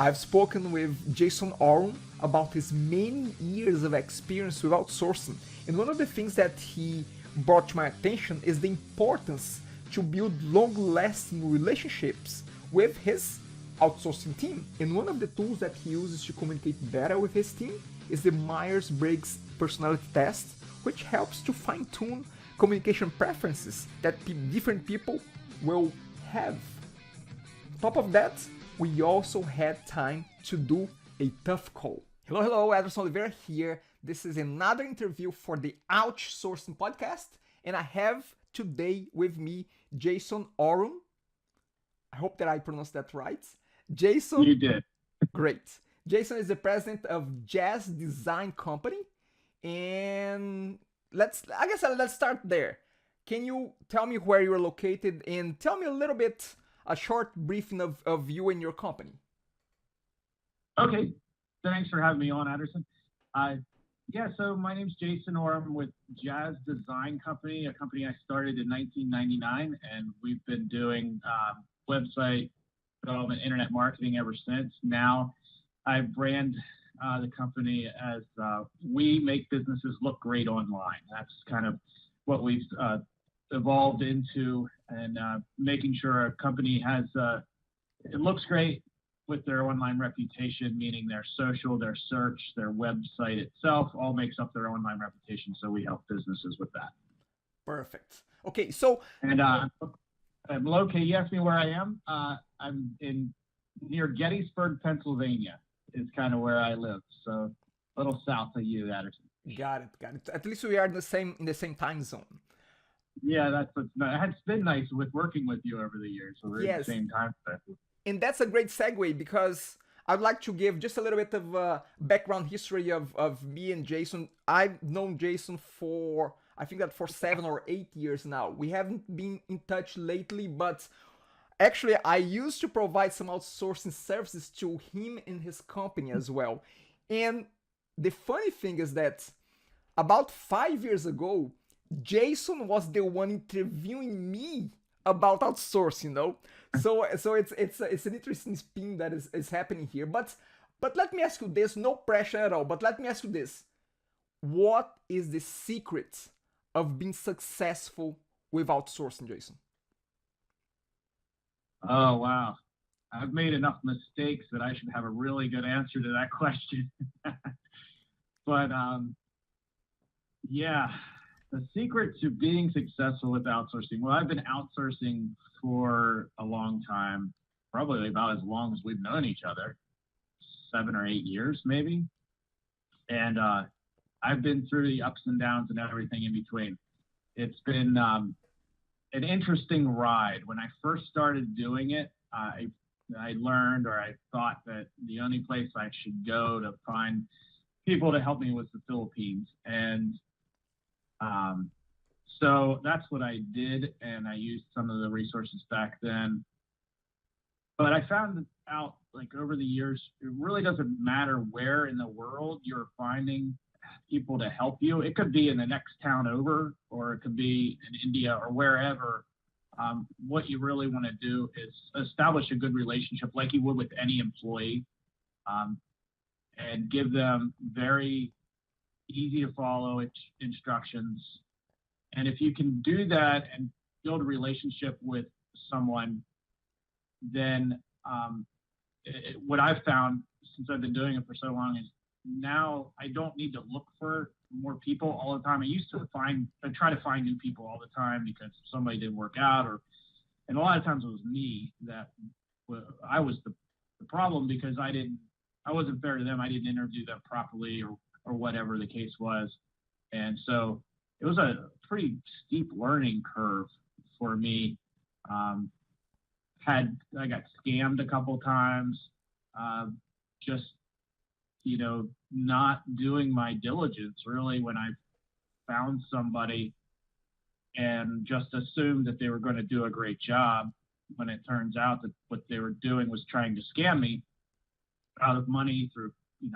I've spoken with Jason Ohrum about his many years of experience with outsourcing, and one of the things that he brought to my attention is the importance to build long-lasting relationships with his outsourcing team. And one of the tools that he uses to communicate better with his team is the Myers-Briggs personality test, which helps to fine-tune communication preferences that different people will have. On top of that, we also had time to do a tough call. Hello, Ederson Oliveira here. This is another interview for the Outsourcing podcast, and I have today with me Jason Ohrum. I hope that I pronounced that right. Jason. You did. Great. Jason is the president of Jazz Design Company, and let's start there. Can you tell me where you're located and tell me a short briefing of you and your company? Okay. Thanks for having me on, Anderson. So my name's Jason Ohrum with Jazz Design Company, a company I started in 1999, and we've been doing website development, internet marketing ever since. Now I brand the company as we make businesses look great online. That's kind of what we've evolved into, and making sure a company has it looks great with their online reputation, meaning their social, their search, their website itself, all makes up their online reputation. So we help businesses with that. Perfect. Okay, so and I'm located. You asked me where I am. I'm near Gettysburg, Pennsylvania. Is kind of where I live. So a little south of you, Anderson. Got it. At least we are in the same time zone. Yeah, it's been nice with working with you over the years. So we're in the same time zone. And that's a great segue, because I'd like to give just a little bit of background history of me and Jason. I've known Jason for 7 or 8 years now. We haven't been in touch lately, but actually I used to provide some outsourcing services to him and his company as well. And the funny thing is that about 5 years ago, Jason was the one interviewing me about outsourcing, So it's an interesting spin that is happening here. But let me ask you this, no pressure at all, but let me ask you this. What is the secret of being successful with outsourcing, Jason? Oh, wow. I've made enough mistakes that I should have a really good answer to that question. But the secret to being successful with outsourcing. Well, I've been outsourcing for a long time, probably about as long as we've known each other, 7 or 8 years maybe. And I've been through the ups and downs and everything in between. It's been an interesting ride. When I first started doing it, I learned, or I thought that the only place I should go to find people to help me was the Philippines. And so that's what I did, and I used some of the resources back then. But I found out, over the years, it really doesn't matter where in the world you're finding people to help you. It could be in the next town over, or it could be in India or wherever. What you really want to do is establish a good relationship like you would with any employee, and give them very easy to follow instructions. And if you can do that and build a relationship with someone, then what I've found since I've been doing it for so long is now I don't need to look for more people all the time. I used to try to find new people all the time because somebody didn't work out, and a lot of times it was me that I was the problem, because I wasn't fair to them. I didn't interview them properly, or whatever the case was. And so it was a pretty steep learning curve for me. I got scammed a couple times, just, not doing my diligence really when I found somebody, and just assumed that they were going to do a great job, when it turns out that what they were doing was trying to scam me out of money through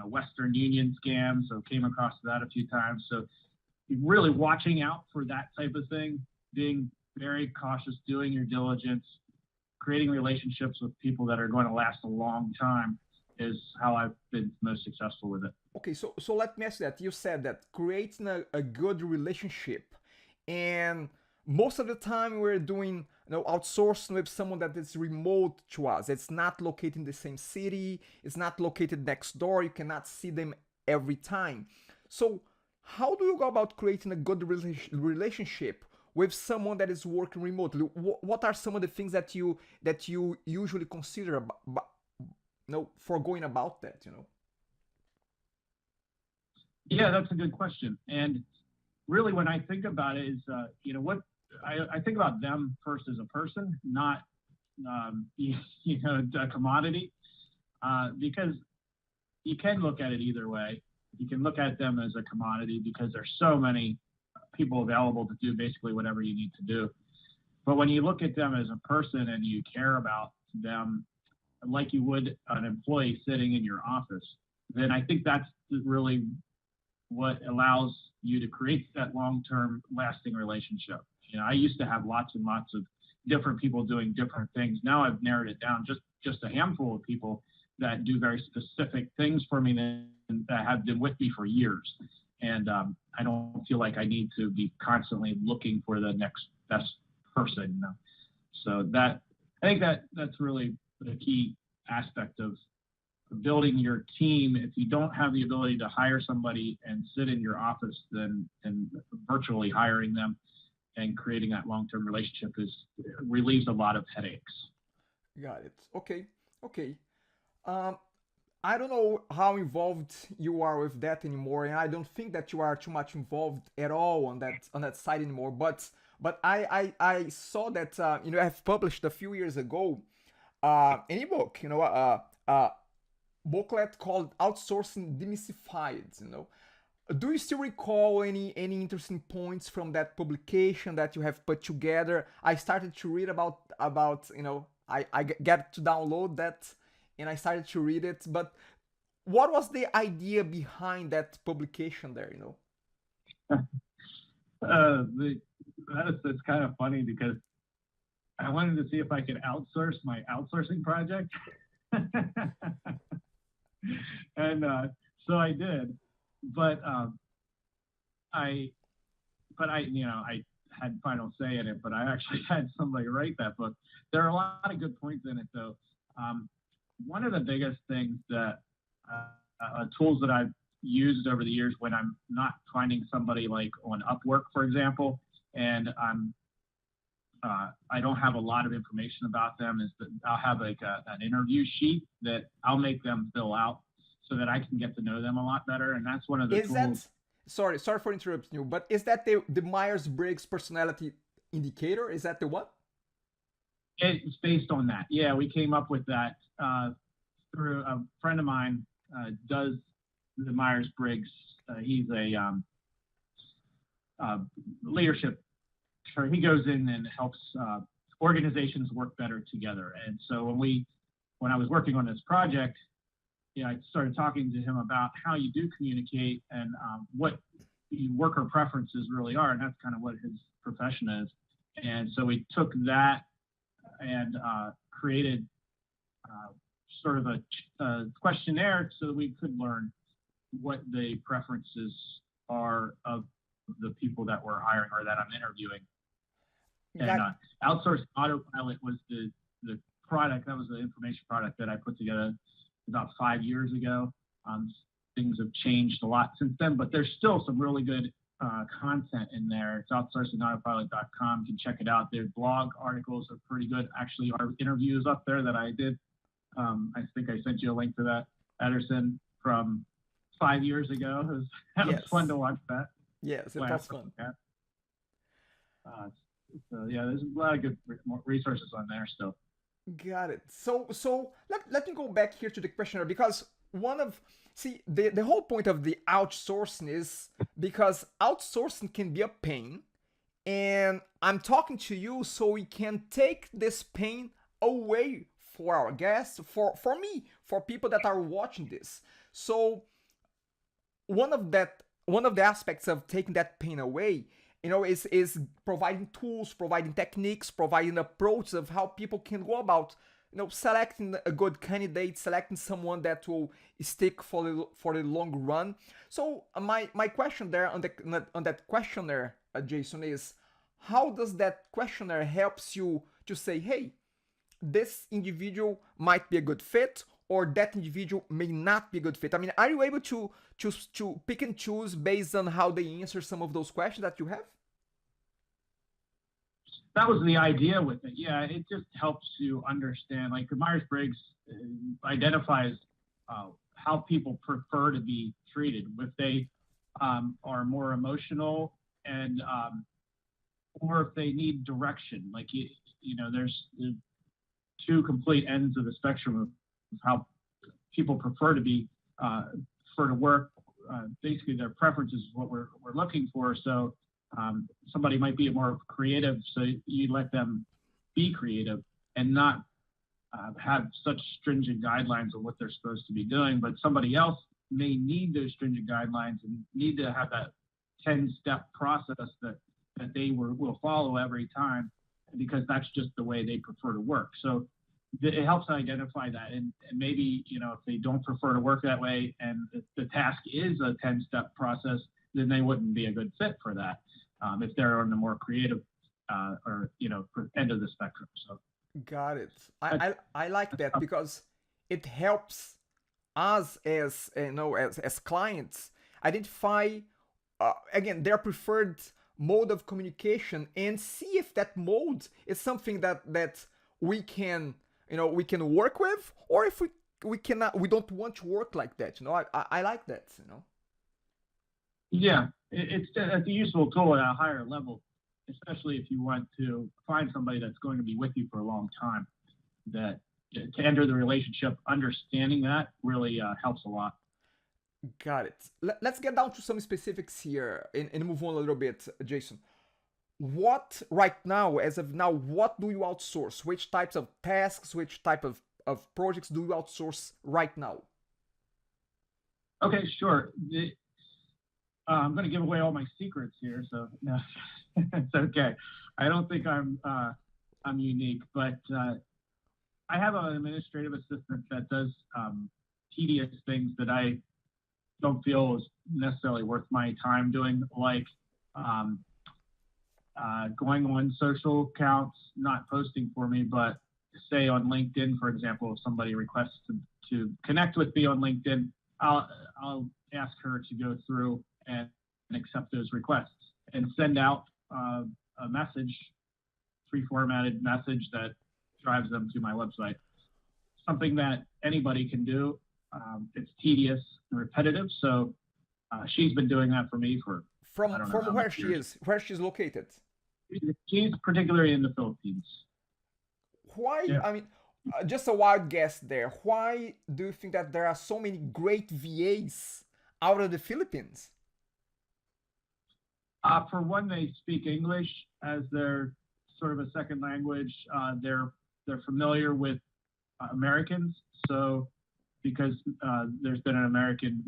Western Union scams. So came across that a few times. So really watching out for that type of thing, being very cautious, doing your diligence, creating relationships with people that are going to last a long time. is how I've been most successful with it. Okay, so let me ask you that. You said that creating a good relationship, and most of the time we're doing outsourcing with someone that is remote to us. It's not located in the same city. It's not located next door. You cannot see them every time. So how do you go about creating a good relationship with someone that is working remotely? What are some of the things that you usually consider about, for going about that? Yeah, that's a good question. And really, when I think about it, is what I think about them first as a person, not a commodity, because you can look at it either way. You can look at them as a commodity because there's so many people available to do basically whatever you need to do. But when you look at them as a person and you care about them like you would an employee sitting in your office, then I think that's really what allows you to create that long-term lasting relationship. I used to have lots and lots of different people doing different things. Now I've narrowed it down just a handful of people that do very specific things for me that have been with me for years. And I don't feel like I need to be constantly looking for the next best person. So I think that's really the key aspect of building your team. If you don't have the ability to hire somebody and sit in your office, then virtually hiring them and creating that long-term relationship relieves a lot of headaches. Got it. Okay. Um, I don't know how involved you are with that anymore, and I don't think that you are too much involved at all on that side anymore. But I saw that I have published a few years ago an ebook, booklet called Outsourcing Demystified. Do you still recall any interesting points from that publication that you have put together? I started to read about I get to download that and I started to read it. But what was the idea behind that publication there? That's kind of funny because I wanted to see if I could outsource my outsourcing project. And so I did, but I had final say in it, but I actually had somebody write that book. There are a lot of good points in it, though. One of the biggest things that tools that I've used over the years when I'm not finding somebody like on Upwork, for example, and I don't have a lot of information about them, is that I'll have like an interview sheet that I'll make them fill out so that I can get to know them a lot better. And that's one of the Is tools. that sorry for interrupting you, but is that the Myers-Briggs personality indicator? Is that the one? It's based on that. Yeah, we came up with that through a friend of mine does the Myers-Briggs. He's a leadership. He goes in and helps organizations work better together. And so when I was working on this project, I started talking to him about how you do communicate and what worker preferences really are, and that's kind of what his profession is. And so we took that and created sort of a questionnaire so that we could learn what the preferences are of the people that we're hiring or that I'm interviewing. And Outsourcing Autopilot was the product, that was the information product that I put together about 5 years ago. Things have changed a lot since then, but there's still some really good content in there. It's outsourcingautopilot.com. You can check it out. Their blog articles are pretty good. Actually, our interviews up there that I did, I think I sent you a link to that, Ederson, from 5 years ago. It was fun to watch that. Yes, it was fun. So yeah, there's a lot of good resources on there still. Got it. So let me go back here to the questionnaire, because the whole point of the outsourcing is because outsourcing can be a pain, and I'm talking to you so we can take this pain away for our guests, for me, for people that are watching this. So one of the aspects of taking that pain away, is providing tools, providing techniques, providing approaches of how people can go about selecting a good candidate, selecting someone that will stick for the long run. So my question there on that questionnaire, Jason, is how does that questionnaire helps you to say, hey, this individual might be a good fit, or that individual may not be a good fit? I mean, are you able to choose to pick and choose based on how they answer some of those questions that you have? That was the idea with it. Yeah, it just helps you understand. Like the Myers-Briggs identifies how people prefer to be treated. If they are more emotional and or if they need direction, like there's two complete ends of the spectrum of how people prefer to be prefer to work. Basically, their preferences is what we're looking for. So somebody might be more creative, so you let them be creative and not have such stringent guidelines of what they're supposed to be doing. But somebody else may need those stringent guidelines and need to have that 10-step process that they will follow every time, because that's just the way they prefer to work. So it helps identify that. And maybe, if they don't prefer to work that way and the task is a 10-step process, then they wouldn't be a good fit for that if they're on the more creative or end of the spectrum. So got it. I like that because it helps us as as clients identify again their preferred mode of communication and see if that mode is something that we can we can work with, or if we cannot, we don't want to work like that. I like that. Yeah, it's a useful tool at a higher level, especially if you want to find somebody that's going to be with you for a long time. That to enter the relationship, understanding that really helps a lot. Got it. Let's get down to some specifics here and move on a little bit, Jason. What right now, as of now, what do you outsource? Which types of tasks, which type of projects do you outsource right now? Okay, sure. I'm going to give away all my secrets here, so no, it's okay. I don't think I'm unique, but I have an administrative assistant that does tedious things that I don't feel is necessarily worth my time doing, like going on social accounts, not posting for me, but say on LinkedIn, for example, if somebody requests to connect with me on LinkedIn, I'll ask her to go through and accept those requests and send out a message, pre-formatted message that drives them to my website. Something that anybody can do. It's tedious and repetitive, so she's been doing that for me for from where she is, where she's located. She's particularly in the Philippines. Why? Yeah. I mean, just a wild guess there. Why do you think that there are so many great VAs out of the Philippines? For one, they speak English as their sort of a second language. They're familiar with Americans, so because there's been an American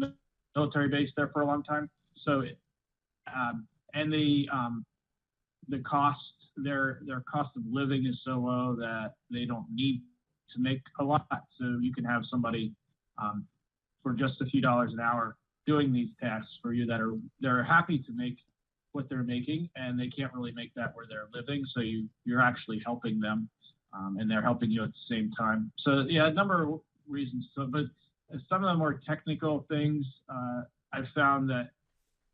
military base there for a long time. So, and the cost, their cost of living is so low that they don't need to make a lot. So you can have somebody for just a few dollars an hour doing these tasks for you they're happy to make what they're making, and they can't really make that where they're living. So you're actually helping them, and they're helping you at the same time. So yeah, a number of reasons. So, but some of the more technical things, I've found that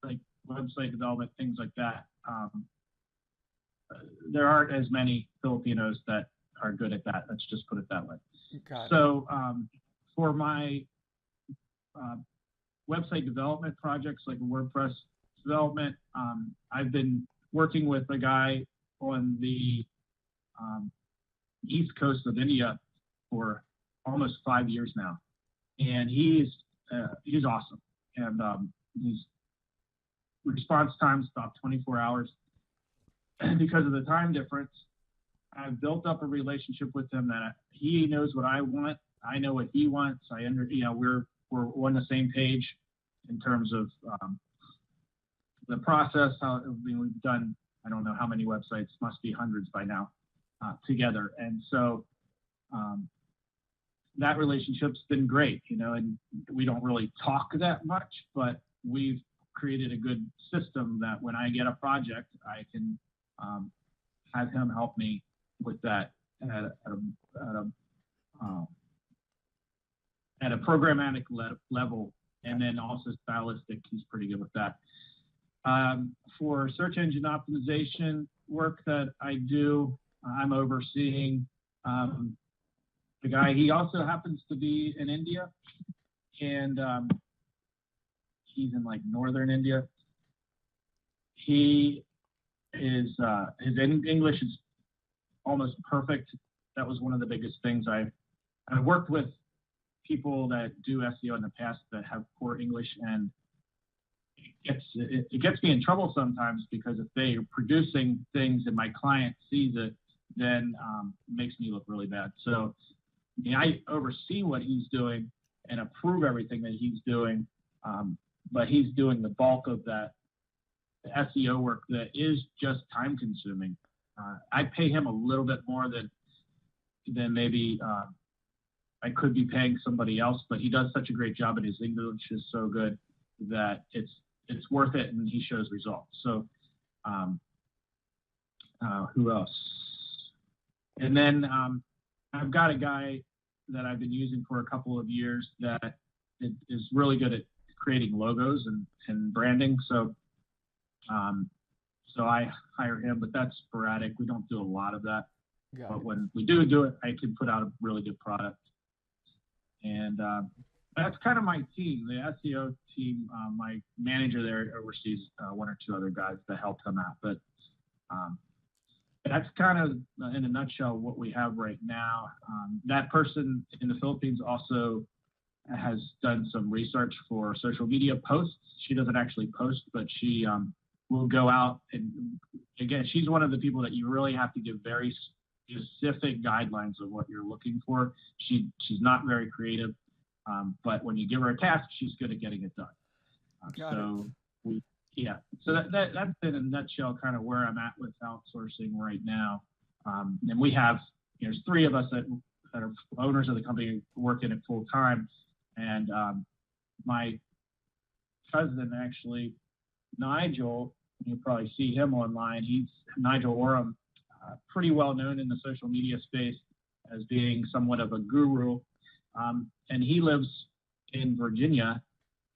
like website development, things like that, there aren't as many Filipinos that are good at that. Let's just put it that way. So for my website development projects like WordPress development, I've been working with a guy on the east coast of India for almost 5 years now, and he's awesome. And his response time is about 24 hours. And because of the time difference, I've built up a relationship with him that he knows what I want. I know what he wants. We're on the same page in terms of the process. We've done, I don't know how many websites, must be hundreds by now, together. And so that relationship's been great, and we don't really talk that much, but we've created a good system that when I get a project, I can have him help me with that at a programmatic level, and then also stylistic. He's pretty good with that. For search engine optimization work that I do, I'm overseeing the guy. He also happens to be in India, and he's in like northern India. He is his English is almost perfect. That was one of the biggest things. I've worked with people that do SEO in the past that have poor English, and it gets me in trouble sometimes, because if they are producing things and my client sees it, then it makes me look really bad. So I oversee what he's doing and approve everything that he's doing, but he's doing the bulk of that SEO work that is just time consuming. I pay him a little bit more than maybe I could be paying somebody else, but he does such a great job, and his English is so good that it's worth it, and he shows results. So who else? And then I've got a guy that I've been using for a couple of years that is really good at creating logos and branding. So I hire him, but that's sporadic. We don't do a lot of that. But when we do it, I can put out a really good product. And that's kind of my team, the SEO team. My manager there oversees one or two other guys that help them out. But that's kind of, in a nutshell, what we have right now. That person in the Philippines also has done some research for social media posts. She doesn't actually post, but she will go out, and again, she's one of the people that you really have to give very specific guidelines of what you're looking for. She's not very creative, but when you give her a task, she's good at getting it done. So that's in a nutshell kind of where I'm at with outsourcing right now. And we have, there's three of us that are owners of the company working it full time, and my cousin, actually, Nigel, you'll probably see him online. He's Nigel Ohrum, pretty well known in the social media space as being somewhat of a guru. And he lives in Virginia,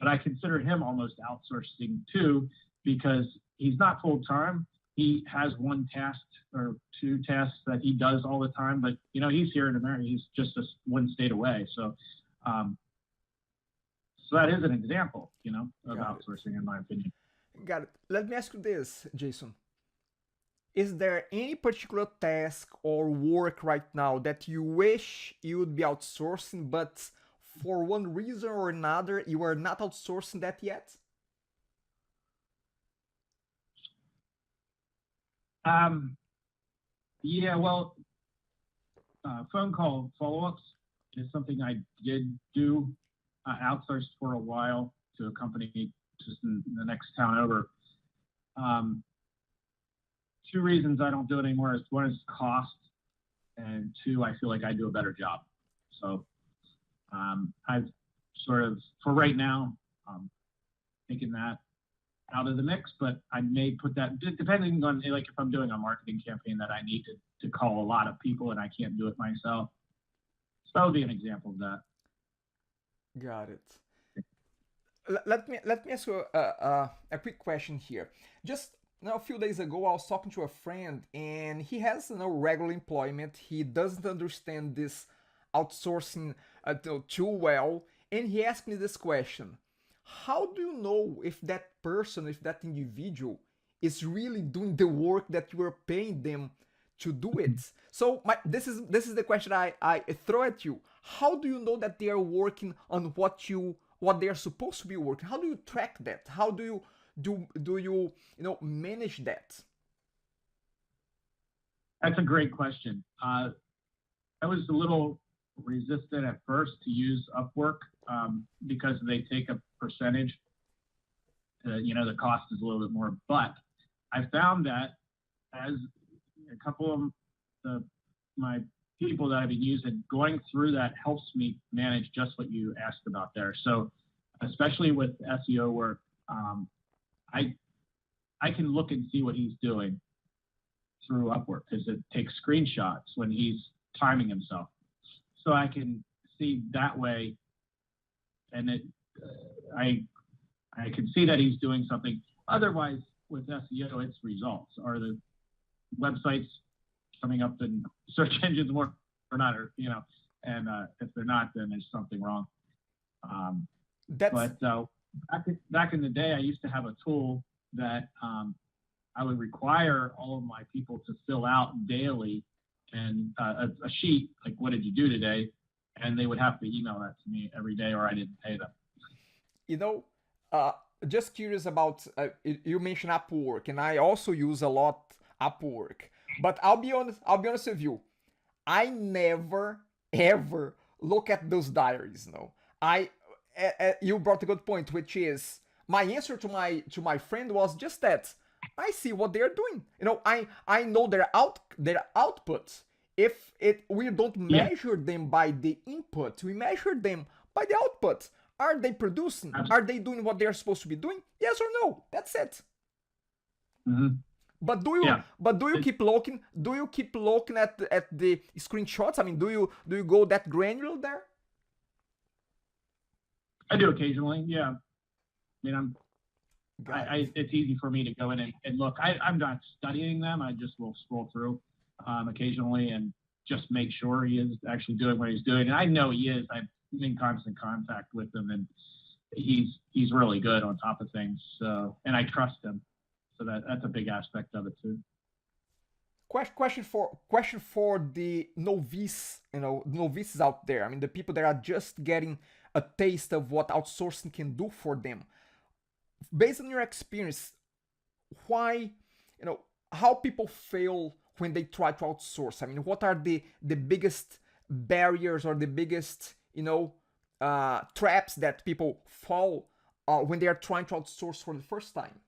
but I consider him almost outsourcing too, because he's not full time. He has one task or two tasks that he does all the time, but he's here in America. He's just one state away. So that is an example, of outsourcing, in my opinion. Got it. Let me ask you this, Jason. Is there any particular task or work right now that you wish you would be outsourcing, but for one reason or another, you are not outsourcing that yet? Yeah, well, phone call follow-ups is something I did do, outsourced for a while to a company just in the next town over. Two reasons I don't do it anymore is, one is cost, and two, I feel like I do a better job. So I've sort of, for right now, taken that out of the mix, but I may put that, depending on, like, if I'm doing a marketing campaign that I need to call a lot of people and I can't do it myself. So that would be an example of that. Got it. Let me ask you a quick question here. Just a few days ago, I was talking to a friend, and he has regular employment. He doesn't understand this outsourcing too well, and he asked me this question: how do you know if that person, if that individual, is really doing the work that you are paying them to do it? So this is the question I throw at you. How do you know that they are working on what they are supposed to be working? How do you track that? How do you manage that? That's a great question. I was a little resistant at first to use Upwork because they take a percentage. The cost is a little bit more, but I found that as a couple of my people that I've been using, going through that helps me manage just what you asked about there. So, especially with SEO work, I I can look and see what he's doing through Upwork because it takes screenshots when he's timing himself, so I can see that way, and I can see that he's doing something. Otherwise, with SEO, it's results. Are the websites coming up in search engines more or not? Or and if they're not, then there's something wrong. But back in the day, I used to have a tool that I would require all of my people to fill out daily, and a sheet like, "What did you do today?" And they would have to email that to me every day, or I didn't pay them. Uh, just curious about you mentioned Upwork, and I also use a lot Upwork. But I'll be honest. I'll be honest with you. I never ever look at those diaries. No, you brought a good point, which is my answer to my friend was just that. I see what they are doing. I know their outputs. If we don't Yeah, measure them by the input, we measure them by the output. Are they producing? Are they doing what they are supposed to be doing? Yes or no? That's it. mm-hmm. Yeah. But do you keep looking? Do you keep looking at the screenshots? I mean, do you go that granular there? I do occasionally. Yeah. I mean, Got it. it's easy for me to go in and look. I'm not studying them. I just will scroll through occasionally and just make sure he is actually doing what he's doing. And I know he is. I'm in constant contact with him, and he's really good on top of things. So, and I trust him. So that's a big aspect of it too. Question for the novice, novices out there. I mean, the people that are just getting a taste of what outsourcing can do for them. Based on your experience, why, how people fail when they try to outsource? I mean, what are the biggest barriers or the biggest, traps that people fall when they are trying to outsource for the first time?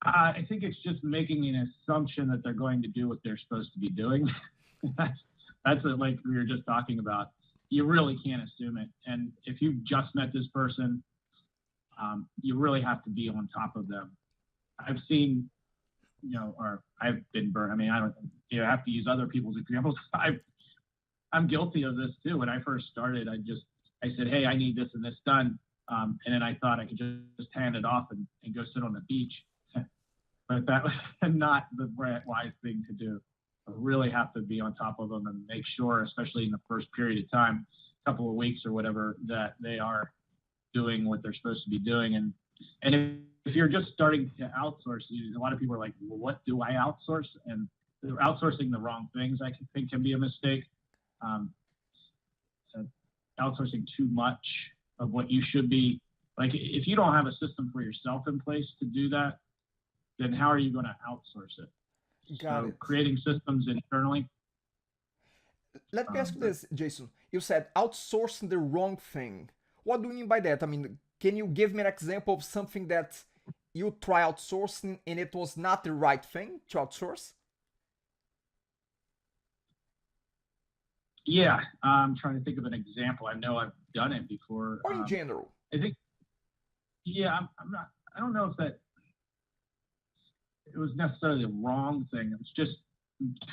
I think it's just making an assumption that they're going to do what they're supposed to be doing. That's like we were just talking about. You really can't assume it. And if you've just met this person, you really have to be on top of them. I've seen, or I've been burned. I mean, I don't, have to use other people's examples. I'm guilty of this too. When I first started, I said, "Hey, I need this and this done." And then I thought I could just hand it off and go sit on the beach. But that was not the wise thing to do. You really have to be on top of them and make sure, especially in the first period of time, couple of weeks or whatever, that they are doing what they're supposed to be doing. And if you're just starting to outsource, a lot of people are like, "Well, what do I outsource?" And they're outsourcing the wrong things. I think can be a mistake. So outsourcing too much of what you should be, like, if you don't have a system for yourself in place to do that, then how are you going to outsource it? Got So it. creating systems internally. Let me ask you this, Jason. You said outsourcing the wrong thing. What do you mean by that? I mean, can you give me an example of something that you try outsourcing and it was not the right thing to outsource? Yeah, I'm trying to think of an example. I know I've done it before. Or in general? I think, yeah, I'm not. I don't know if that it was necessarily the wrong thing. It was just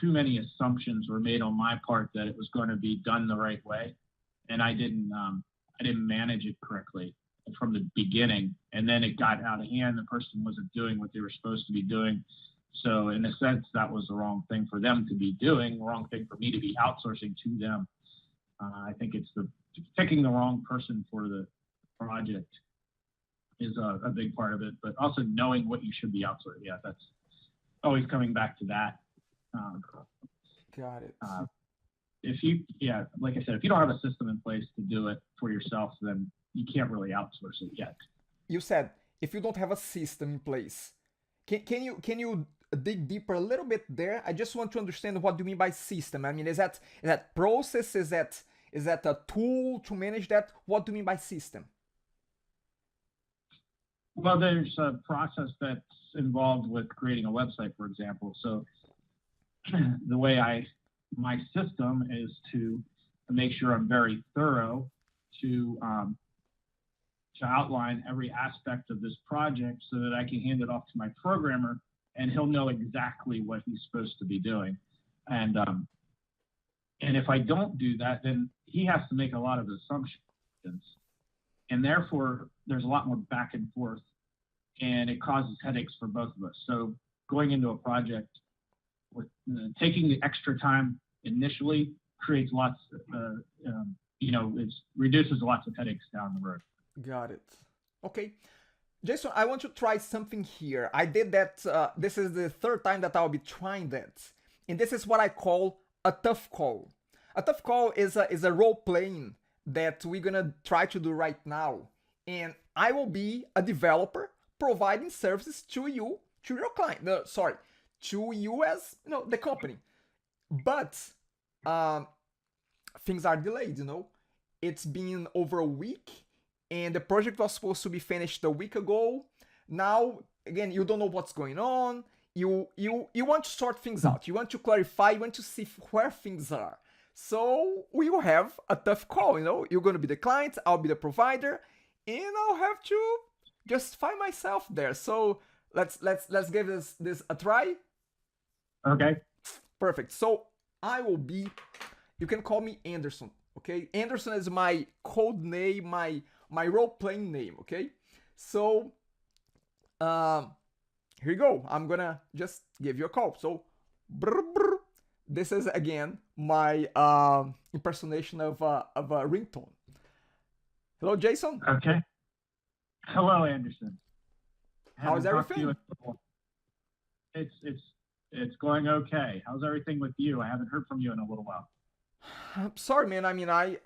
too many assumptions were made on my part that it was going to be done the right way, and I didn't. I didn't manage it correctly from the beginning, and then it got out of hand. The person wasn't doing what they were supposed to be doing. So in a sense, that was the wrong thing for them to be doing, the wrong thing for me to be outsourcing to them. I think it's picking the wrong person for the project is a big part of it, but also knowing what you should be outsourcing. Yeah, that's always coming back to that. Got it. Like I said, if you don't have a system in place to do it for yourself, then you can't really outsource it yet. You said if you don't have a system in place, can you dig deeper a little bit there? I just want to understand what do you mean by system. I mean, is that process? Is that a tool to manage that? What do you mean by system? Well, there's a process that's involved with creating a website, for example. So the way my system is to make sure I'm very thorough to outline every aspect of this project so that I can hand it off to my programmer and he'll know exactly what he's supposed to be doing. And if I don't do that, then he has to make a lot of assumptions. And therefore, there's a lot more back and forth and it causes headaches for both of us. So going into a project with taking the extra time initially creates lots, it reduces lots of headaches down the road. Got it. Okay. Jason, I want to try something here. I did that. This is the third time that I'll be trying that. And this is what I call a tough call. A tough call is a role playing that we're going to try to do right now. And I will be a developer providing services to you, to your client. No, sorry, to you as the company. But things are delayed. It's been over a week and the project was supposed to be finished a week ago. Now, again, you don't know what's going on. You want to sort things out. You want to clarify. You want to see where things are. So we will have a tough call. You're going to be the client. I'll be the provider, and I'll have to just find myself there. So let's give this a try. Okay. Perfect. So I will be. You can call me Anderson. Okay. Anderson is my code name. My role-playing name, okay? So, here you go. I'm gonna just give you a call. So, brr, brr. This is again my impersonation of a ringtone. Hello, Jason. Okay. Hello, Anderson. How's everything? It's going okay. How's everything with you? I haven't heard from you in a little while. I'm sorry, man. I mean, I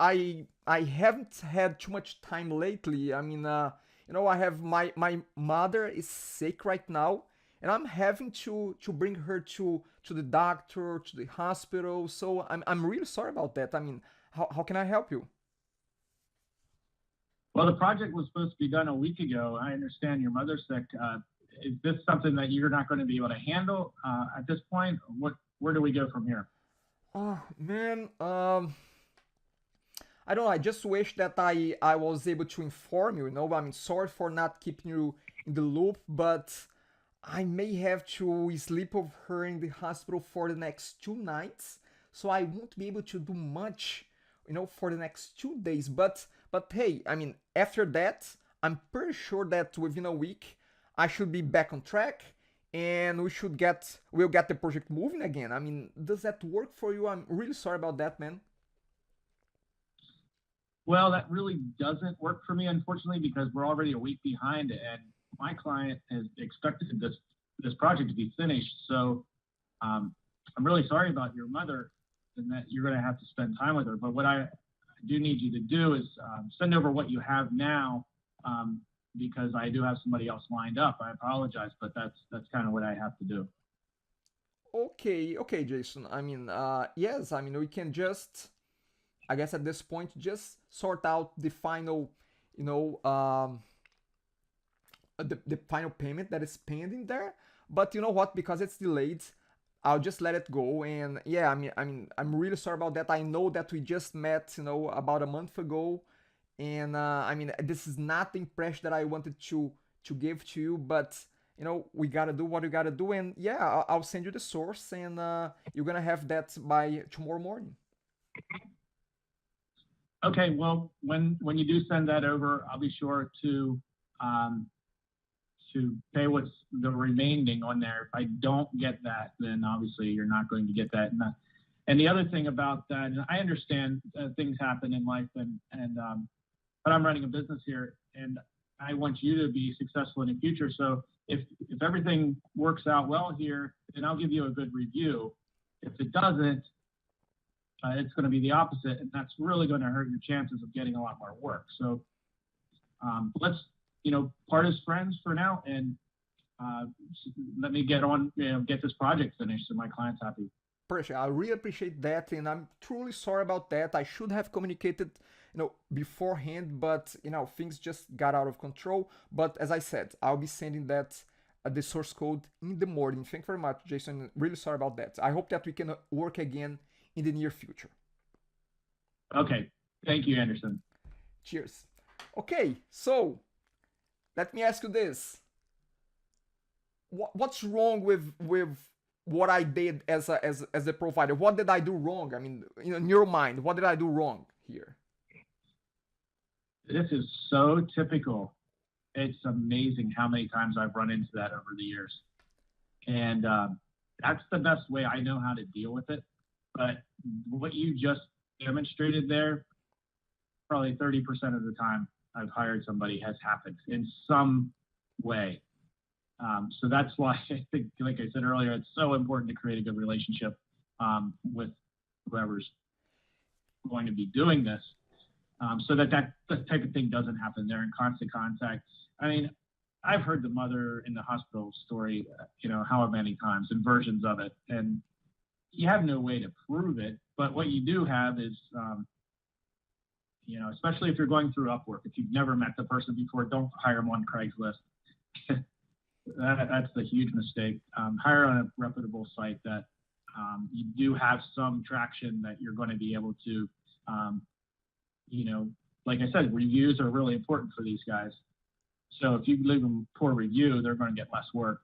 haven't had too much time lately. I mean, I have my mother is sick right now, and I'm having to bring her to the doctor, to the hospital. So I'm really sorry about that. I mean, how can I help you? Well, the project was supposed to be done a week ago. I understand your mother's sick. Is this something that you're not going to be able to handle at this point? Where do we go from here? Oh man, I don't know. I just wish that I was able to inform you. I'm sorry for not keeping you in the loop, but I may have to sleep with her in the hospital for the next 2 nights, so I won't be able to do much, for the next 2 days. But hey, I mean, after that, I'm pretty sure that within a week I should be back on track and we'll get the project moving again. I mean, does that work for you? I'm really sorry about that, man. Well, that really doesn't work for me, unfortunately, because we're already a week behind, and my client has expected this project to be finished. So I'm really sorry about your mother, and that you're going to have to spend time with her. But what I do need you to do is send over what you have now. Because I do have somebody else lined up. I apologize, but that's kind of what I have to do. Okay, Jason. I mean, yes. I mean, we can just, I guess, at this point, just sort out the final, the final payment that is pending there. But you know what? Because it's delayed, I'll just let it go. And yeah, I'm really sorry about that. I know that we just met, about a month ago. And this is not the impression that I wanted to give to you, but we gotta do what we gotta do. And yeah, I'll send you the source, and you're gonna have that by tomorrow morning. Okay, well, when you do send that over, I'll be sure to pay what's the remaining on there. If I don't get that, then obviously you're not going to get that. And the other thing about that, and I understand things happen in life, but I'm running a business here, and I want you to be successful in the future. So if everything works out well here, then I'll give you a good review. If it doesn't, it's going to be the opposite, and that's really going to hurt your chances of getting a lot more work. So let's part as friends for now, and let me get on, get this project finished so my client's happy. Appreciate. I really appreciate that, and I'm truly sorry about that. I should have communicated, beforehand, but things just got out of control. But as I said, I'll be sending that the source code in the morning. Thank you very much, Jason. Really sorry about that. I hope that we can work again in the near future. Okay. Thank you, Anderson. Cheers. Okay, so let me ask you this: what's wrong with what I did as a provider? What did I do wrong? I mean, in your mind, what did I do wrong here? This is so typical. It's amazing how many times I've run into that over the years. And that's the best way I know how to deal with it. But what you just demonstrated there, probably 30% of the time I've hired somebody has happened in some way. So that's why I think, like I said earlier, it's so important to create a good relationship with whoever's going to be doing this, so that type of thing doesn't happen. They're in constant contact. I mean, I've heard the mother in the hospital story, however many times, and versions of it, and you have no way to prove it. But what you do have is, especially if you're going through Upwork, if you've never met the person before, don't hire them on Craigslist. That's the huge mistake. Hire on a reputable site that you do have some traction, that you're going to be able to, like I said, reviews are really important for these guys. So if you leave them poor review, they're going to get less work.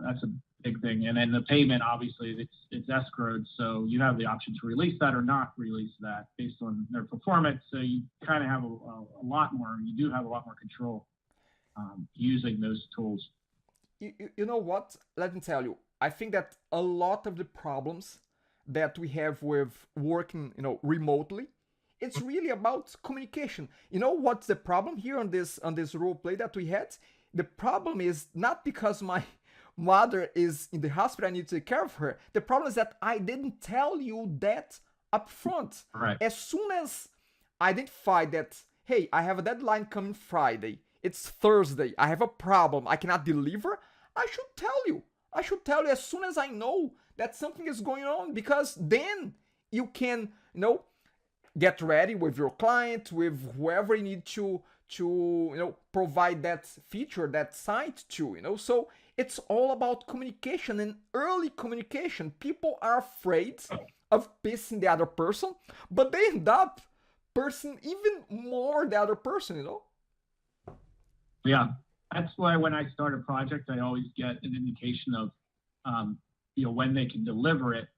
That's a big thing. And then the payment, obviously, it's escrowed, so you have the option to release that or not release that based on their performance. So you kind of have a lot more. You do have a lot more control using those tools. You know what? Let me tell you. I think that a lot of the problems that we have with working, remotely, it's really about communication. You know what's the problem here on this role play that we had? The problem is not because my mother is in the hospital, I need to take care of her. The problem is that I didn't tell you that up front. Right. As soon as I identified that, hey, I have a deadline coming Friday, it's Thursday, I have a problem, I cannot deliver, I should tell you. I should tell you as soon as I know that something is going on, because then you can, get ready with your client, with whoever you need to provide that feature, that site to, So it's all about communication and early communication. People are afraid of pissing the other person, but they end up pissing even more the other person, Yeah. That's why when I start a project, I always get an indication of, when they can deliver it,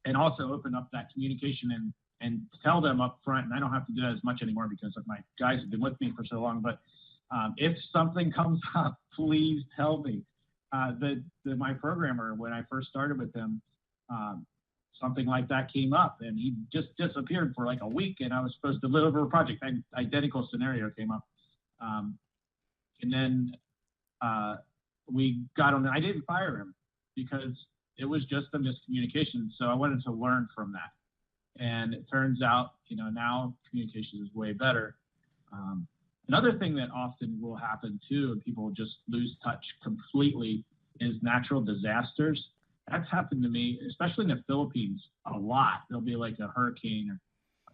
and also open up that communication and tell them up front. And I don't have to do that as much anymore because my guys have been with me for so long. But if something comes up, please tell me. My programmer, when I first started with him, something like that came up, and he just disappeared for like a week, and I was supposed to deliver a project. Identical scenario came up. And then we got on. I didn't fire him because it was just a miscommunication. So I wanted to learn from that. And it turns out, now communication is way better. Another thing that often will happen too, and people just lose touch completely, is natural disasters. That's happened to me, especially in the Philippines, a lot. There'll be like a hurricane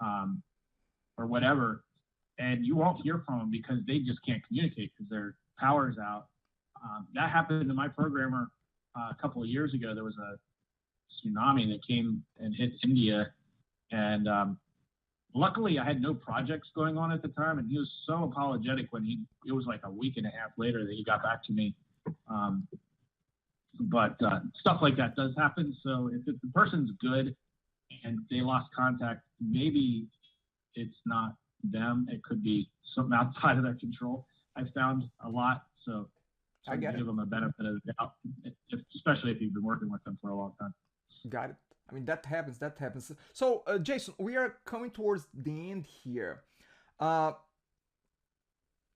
or whatever, and you won't hear from them because they just can't communicate because their power's out. That happened to my programmer a couple of years ago. There was a tsunami that came and hit India, and luckily I had no projects going on at the time, and he was so apologetic when it was like a week and a half later that he got back to me. But stuff like that does happen. So if the person's good and they lost contact, maybe it's not them. It could be something outside of their control. I've found a lot. So I give them a benefit of the doubt, especially if you've been working with them for a long time. Got it. I mean, that happens. So, Jason, we are coming towards the end here.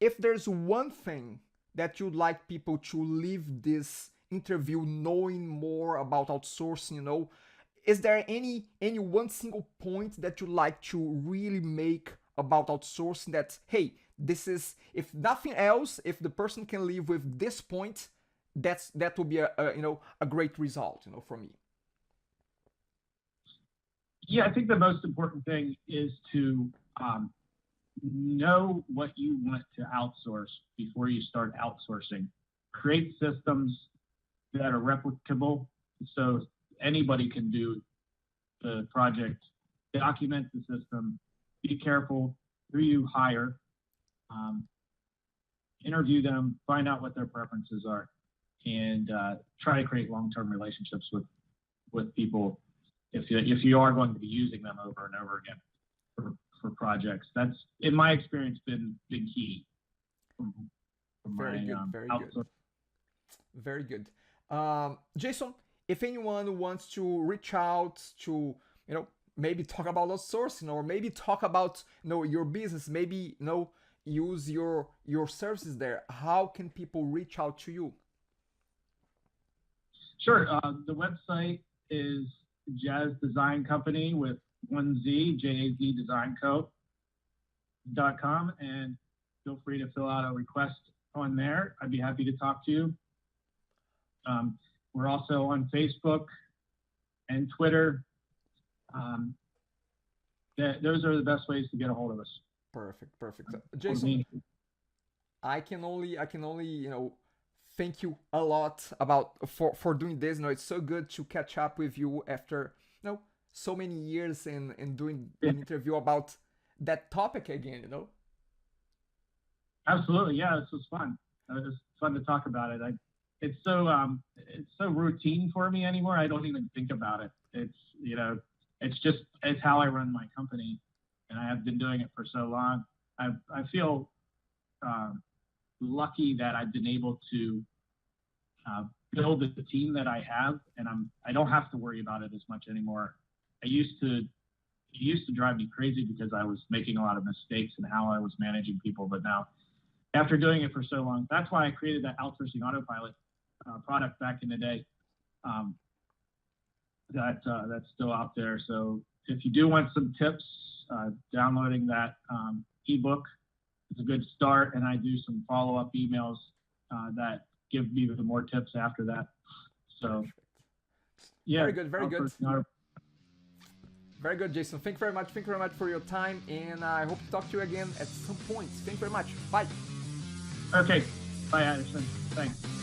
If there's one thing that you'd like people to leave this interview knowing more about outsourcing, is there any one single point that you'd like to really make about outsourcing that, hey, this is, if nothing else, if the person can leave with this point, that will be a great result, for me? Yeah, I think the most important thing is to know what you want to outsource before you start outsourcing. create systems that are replicable so anybody can do the project, document the system, be careful who you hire, interview them, find out what their preferences are, and try to create long-term relationships with people if you are going to be using them over and over again for projects. That's, in my experience, been key. From Very my, good, very good. Very good. Jason, if anyone wants to reach out to, maybe talk about outsourcing, or maybe talk about, your business, maybe, use your services there, how can people reach out to you? Sure. The website is Jazz Design Company with one Z, JAZ Design Co.com, and feel free to fill out a request on there. I'd be happy to talk to you. We're also on Facebook and Twitter. Those are the best ways to get a hold of us. Perfect. Jason, I can only, thank you a lot for doing this. It's so good to catch up with you after, so many years and doing an interview about that topic again, Absolutely, yeah, this was fun. It was fun to talk about it. It's so routine for me anymore. I don't even think about it. It's how I run my company, and I have been doing it for so long. I feel lucky that I've been able to build the team that I have, and I don't have to worry about it as much anymore. It used to drive me crazy because I was making a lot of mistakes in how I was managing people, but now, after doing it for so long, that's why I created that Outsourcing Autopilot product back in the day. That's still out there. So if you do want some tips, downloading that ebook is a good start, and I do some follow-up emails that give me the more tips after that. So, yeah. Very good, very good. Very good, Jason. Thank you very much. Thank you very much for your time, and I hope to talk to you again at some point. Thank you very much. Bye. Okay. Bye, Anderson. Thanks.